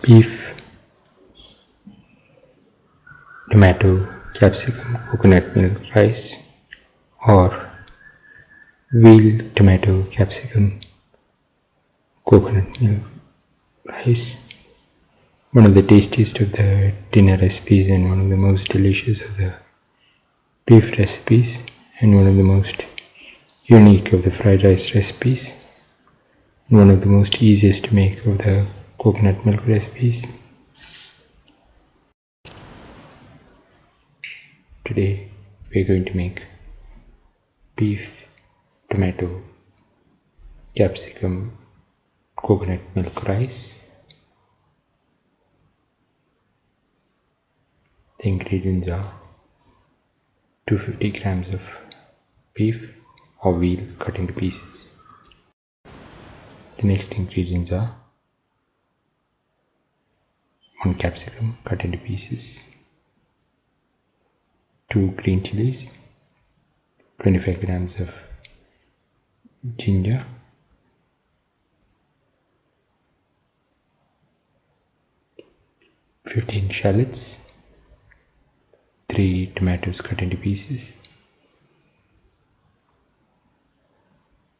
Beef Tomato Capsicum Coconut Milk Rice or Veal Tomato Capsicum Coconut Milk Rice. One of the tastiest of the dinner recipes and one of the most delicious of the beef recipes and one of the most unique of the fried rice recipes and one of the most easiest to make of the coconut milk recipes. Today we're going to make beef tomato capsicum coconut milk rice. The ingredients are 250 grams of beef or veal cut into pieces. The next ingredients are 1 capsicum cut into pieces, 2 green chillies, 25 grams of ginger, 15 shallots, 3 tomatoes cut into pieces,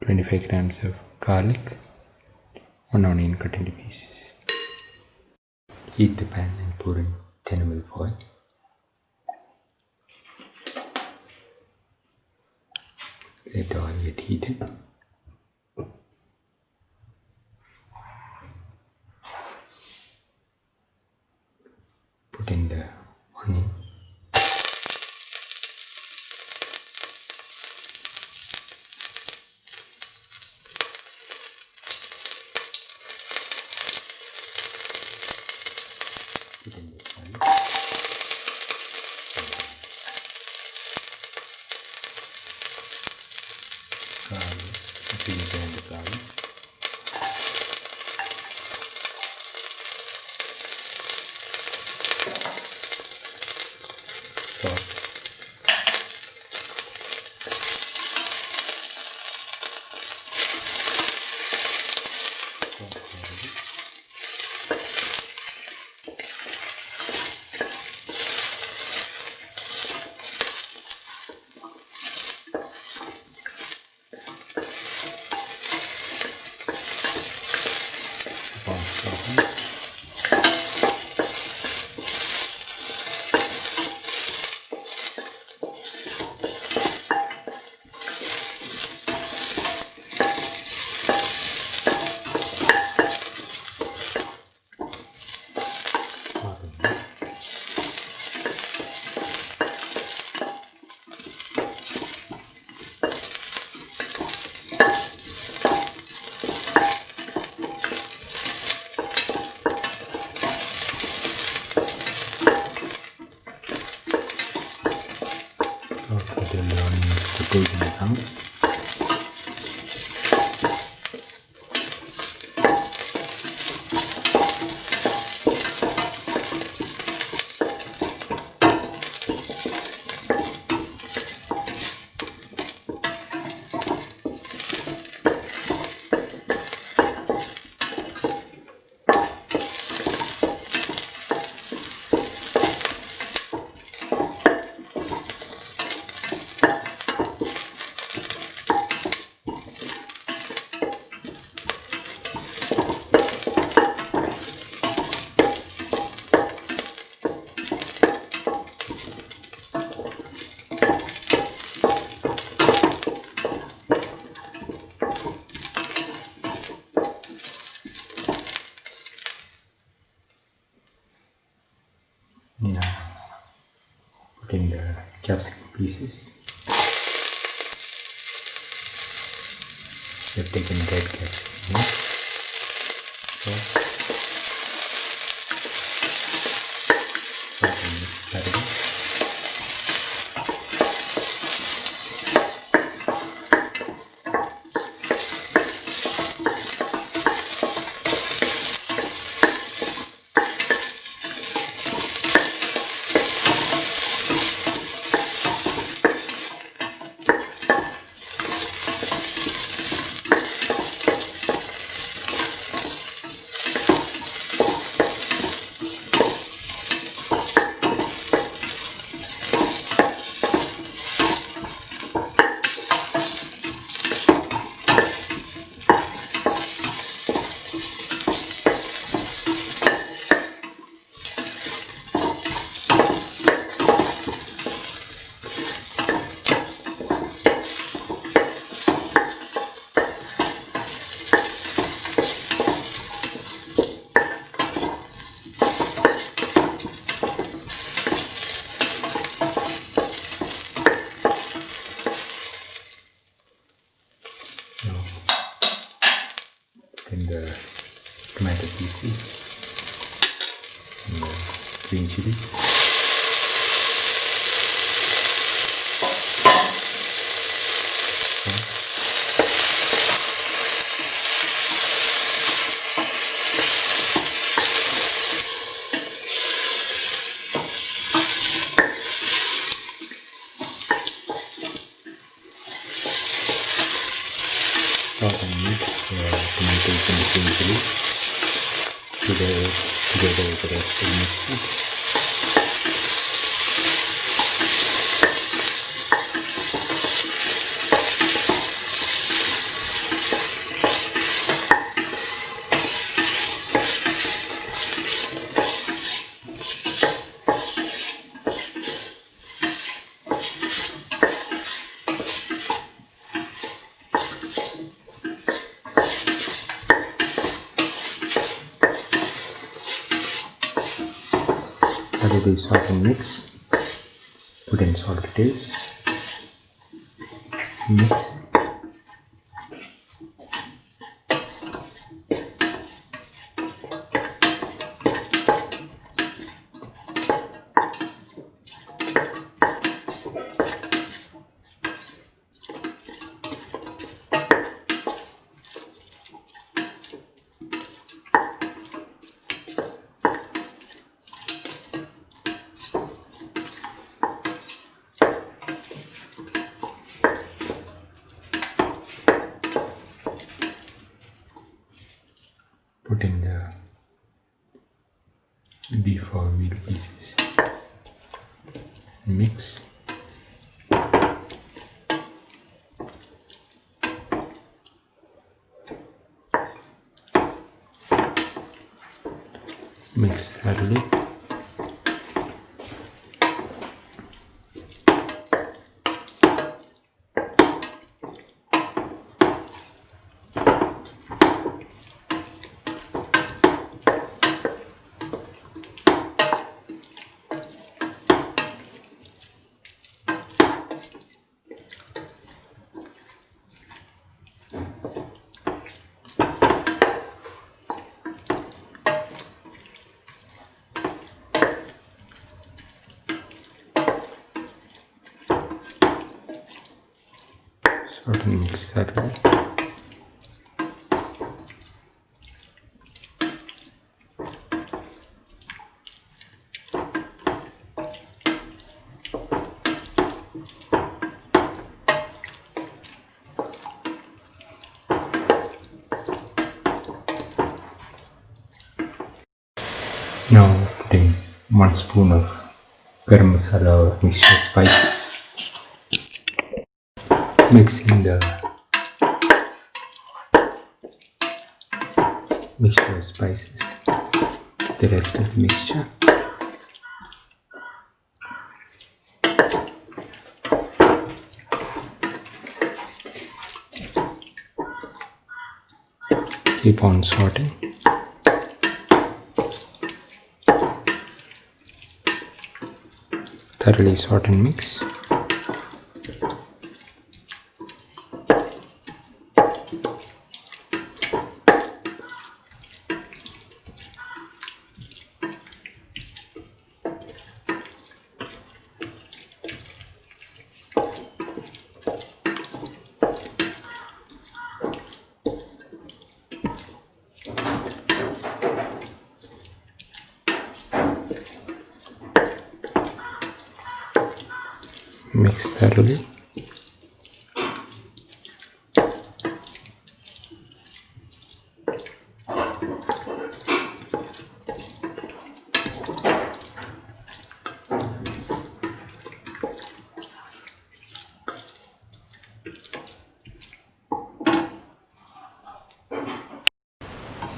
25 grams of garlic, 1 onion cut into pieces. Heat the pan and pour in 10 ml of oil. Let the oil get heated. Put in the onion. Put in the garlic. Ginger and the garlic. Salt. Put in the onions to golden brown. Now put in the capsicum pieces. We have taken red capsicum here. Then the tomato pieces and the green chilies. Salt and mix the tomatoes and the green chilies together with the rest of the mixture. Add the salt and mix. Put in salt to taste. Mix. Put in the beef or veal pieces. Mix. Mix thoroughly. Sort of mix that way. Now put in 1 spoon of garam masala or mixture spices. Mixing the mixture of spices, the rest of the mixture. Keep on sauteing. Thoroughly saute and mix. Mix thoroughly.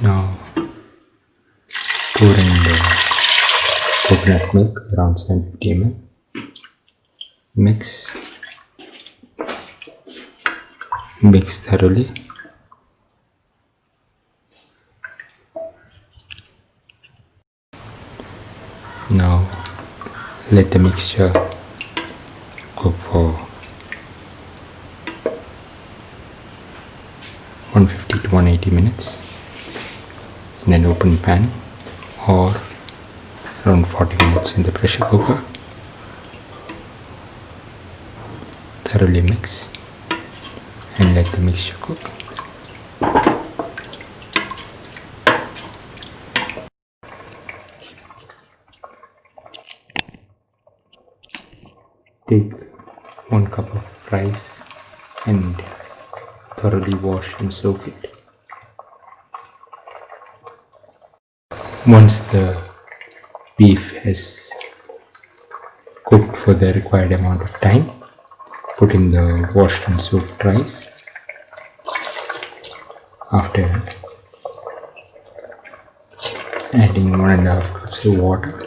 Now pour in the coconut milk around 750 ml. Mix thoroughly. Now let the mixture cook for 150 to 180 minutes. in an open pan or around 40 minutes in the pressure cooker. Thoroughly mix and let the mixture cook. Take 1 cup of rice and thoroughly wash and soak it. Once the beef has cooked for the required amount of time, put in the washed and soaked rice. After adding 1.5 cups of water,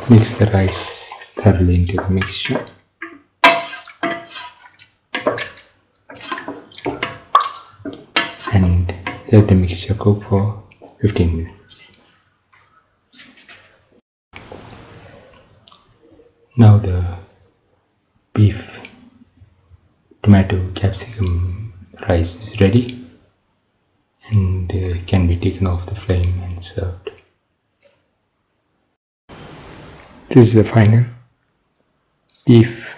mix the rice thoroughly into the mixture. And let the mixture cook for 15 minutes. Now the beef tomato capsicum rice is ready and can be taken off the flame and served. This is the final beef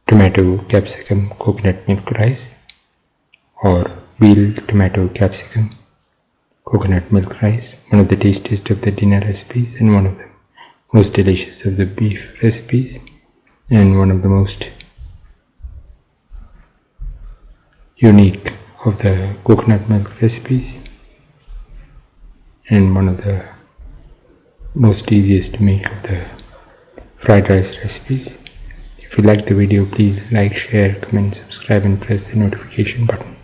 tomato capsicum coconut milk rice, or veal tomato capsicum coconut milk rice, one of the tastiest of the dinner recipes and one of the most delicious of the beef recipes, and one of the most unique of the coconut milk recipes, and one of the most easiest to make of the fried rice recipes. If you like the video, please like, share, comment, subscribe and press the notification button.